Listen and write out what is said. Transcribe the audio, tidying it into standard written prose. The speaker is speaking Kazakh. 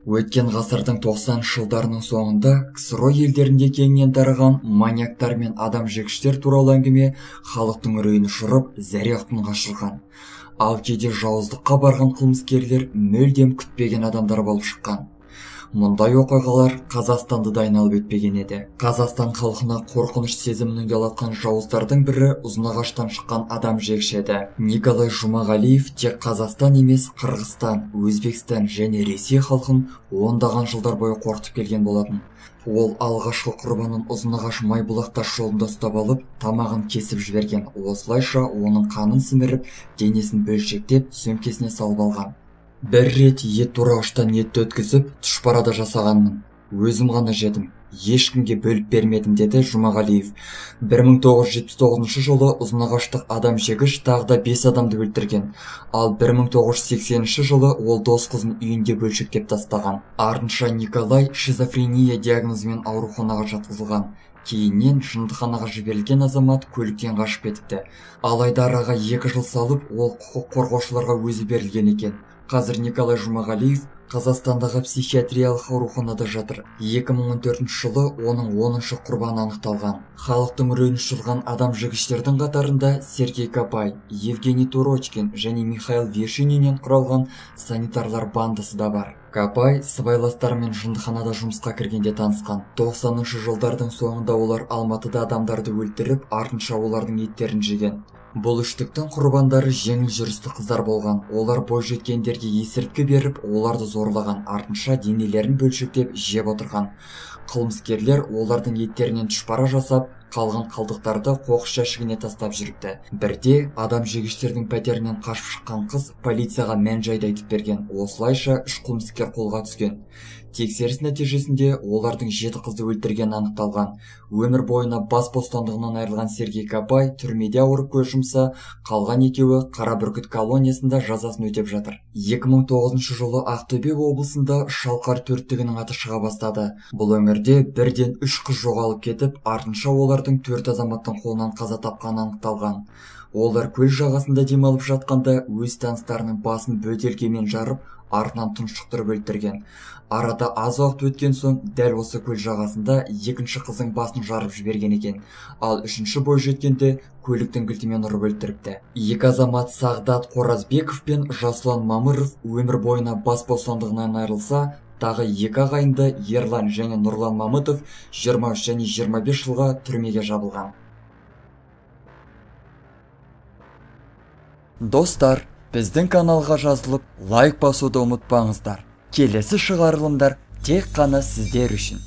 Өткен ғасырдың 90 жылдарының соңында КСРО елдерінде кеңінен тараған маньяктар мен адам жегіштер туралы әңгіме халықтың үрейін ұшырып, зәре-құтынға ұшырған. Ал кейде жауыздыққа барған қылмыскерлер мүлдем күтпеген адамдар болып шыққан. Мұндай оқиғалар Қазақстанды да айналып өтпеген еді. Қазақстан халқына қорқыныш сезімін ұялатқан жауыздардың бірі Ұзынағаштан шыққан адам жегіш еді. Николай Жұмағалиев тек Қазақстан емес, Қырғызстан, Өзбекстан және Ресей халқын ондаған жылдар бойы қорқытып келген болатын. Ол алғашқы құрбанын Ұзынағаш Майбұлақ тас жолында ұстап алып, тамағын кесіп жіберген. Осылайша оның қанын сіміріп, денесін бөлшектеп, сөмкесіне салып алған. Бір рет ет турағыштан етті өткізіп, тұшпарада жасағанмын. Өзім ғана жедім. Ешкімге бөліп бермедім, деді Жұмағалиев. 1979 жылы Ұзынағаштық адам жегіш тағы да 5 адамды өлтірген. Ал 1980 жылы ол дос қызын үйінде бөлшектеп тастаған. Артынша Николай шизофрения диагнозымен ауруханаға жатқызылған. Кейіннен жындыханаға жіберілген азамат көліктен қашып кетіпті. Алайда араға 2 жыл салып, ол құқық қорғаушыларға өзі берілген екен. Қазір Николай Жұмағалиев Қазақстандағы психиатриялық ауруханада жатыр. 2014 жылы оның 10-шы құрбаны анықталған. Халықтың үрейін ұшырған адам жегіштердің қатарында Сергей Капай, Евгений Турочкин және Михаил Вершининен құралған санитарлар бандасы да бар. Капай сыбайластарымен жындыханада жұмысқа кіргенде танысқан. 90-шы жылдардың соңында олар Алматыда адамдарды өлтіріп, артынша олардың еттерін жеген. Бұл үштіктің құрбандары жеңіл жүрісті қыздар болған. Олар бойжеткендерге есірткі беріп, оларды зорлаған, артынша денелерін бөлшектеп жеп отырған. Қылмыскерлер олардың еттерінен тұшпара жасап, қалған қалдықтарды қоқыс жәшігіне тастап жүріпті. Бірде адам жегіштердің пәтерінен қашып шыққан қыз полицияға мән-жайды айтып берген. Осылайша 3 қылмыскер қолға түскен. Тексеріс нәтижесінде олардың 7 қызды өлтіргені анықталған. Өмір бойына бас бостандығынан айырылған Сергей Капай түрмеде ауырып көз жұмса, қалған екеуі Қара бүркіт колониясында жазасын өтеп жатыр. 2009 жылы Ақтөбе облысында Шалқар төрттігінің аты шыға бастады. Бұл өңірде бірден 3 қыз жоғалып кетіп, артынша олардың 4 азаматтың қолынан қаза тапқаны анықталған. Олар көл жағасында демалып жатқанда өз таныстарының басын бөтелкемен жарып, артынан тұншықтырып өлтірген. Арада аз уақыт өткен соң дәл осы көл жағасында 2-ші қыздың басын жарып жіберген екен. Ал 3-ші бойжеткенді көліктің кілтімен ұрып өлтіріпті. 2 азамат Сағдат Қоразбеков пен Жасұлан Мамыров өмір бойына бас бостандығынан айырылса, тағы 2 ағайынды Ерлан және Нұрлан Мамытов 23 және 25 жылға түрмеге жабылған. Достар, біздің каналға жазылып, лайк басуды ұмытпаңыздар. Келесі шығарылымдар тек қана сіздер үшін.